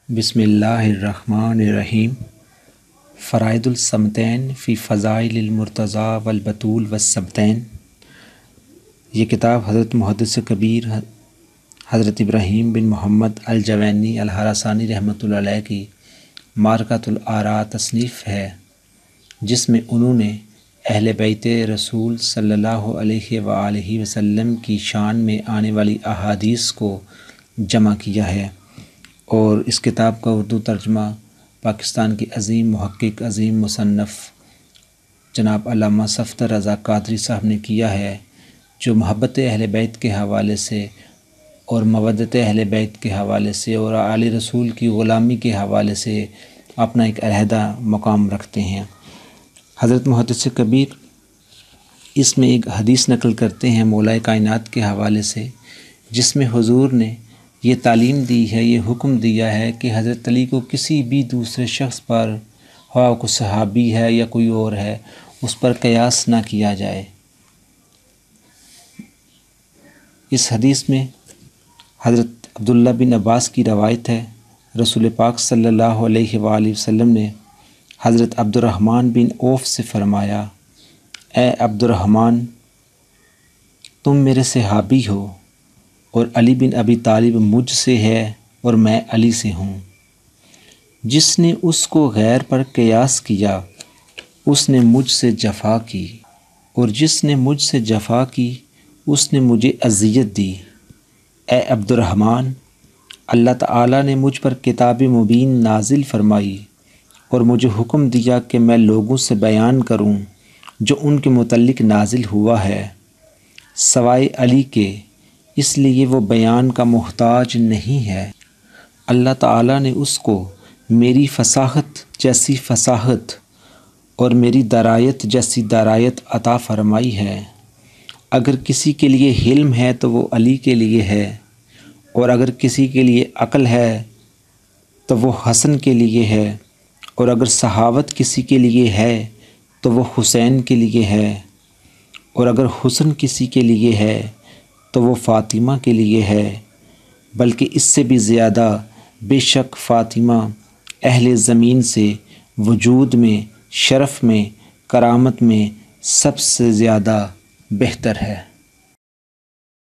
بسم اللہ الرحمن الرحیم۔ فرائض الصمتین فی فضائل المرتضیٰ والبطول والسبتین۔ یہ کتاب حضرت محدث کبیر حضرت ابراہیم بن محمد الجوینی الخراسانی رحمۃ اللہ علیہ کی معرکۃ الآراء تصنیف ہے، جس میں انہوں نے اہل بیت رسول صلی اللہ علیہ وآلہ وسلم کی شان میں آنے والی احادیث کو جمع کیا ہے، اور اس کتاب کا اردو ترجمہ پاکستان کے عظیم محقق، عظیم مصنف جناب علامہ صفدر رضا قادری صاحب نے کیا ہے، جو محبت اہل بیت کے حوالے سے اور مودت اہل بیت کے حوالے سے اور آل رسول کی غلامی کے حوالے سے اپنا ایک علیحدہ مقام رکھتے ہیں۔ حضرت محدث کبیر اس میں ایک حدیث نقل کرتے ہیں مولا کائنات کے حوالے سے، جس میں حضور نے یہ تعلیم دی ہے، یہ حکم دیا ہے کہ حضرت علی کو کسی بھی دوسرے شخص پر، خواہ کوئی صحابی ہے یا کوئی اور ہے، اس پر قیاس نہ کیا جائے۔ اس حدیث میں حضرت عبداللہ بن عباس کی روایت ہے، رسول پاک صلی اللہ علیہ وآلہ وسلم نے حضرت عبد الرحمن بن عوف سے فرمایا، اے عبد الرحمن، تم میرے صحابی ہو، اور علی بن ابی طالب مجھ سے ہے اور میں علی سے ہوں۔ جس نے اس کو غیر پر قیاس کیا، اس نے مجھ سے جفا کی، اور جس نے مجھ سے جفا کی، اس نے مجھے اذیت دی۔ اے عبد الرحمن، اللہ تعالیٰ نے مجھ پر کتاب مبین نازل فرمائی اور مجھے حکم دیا کہ میں لوگوں سے بیان کروں جو ان کے متعلق نازل ہوا ہے، سوائے علی کے، اس لیے وہ بیان کا محتاج نہیں ہے۔ اللہ تعالیٰ نے اس کو میری فصاحت جیسی فصاحت اور میری درایت جیسی درایت عطا فرمائی ہے۔ اگر کسی کے لیے حلم ہے تو وہ علی کے لیے ہے، اور اگر کسی کے لیے عقل ہے تو وہ حسن کے لیے ہے، اور اگر سخاوت کسی کے لیے ہے تو وہ حسین کے لیے ہے، اور اگر حسن کسی کے لیے ہے تو وہ فاطمہ کے لیے ہے، بلکہ اس سے بھی زیادہ بے شک فاطمہ اہل زمین سے وجود میں، شرف میں، کرامت میں سب سے زیادہ بہتر ہے۔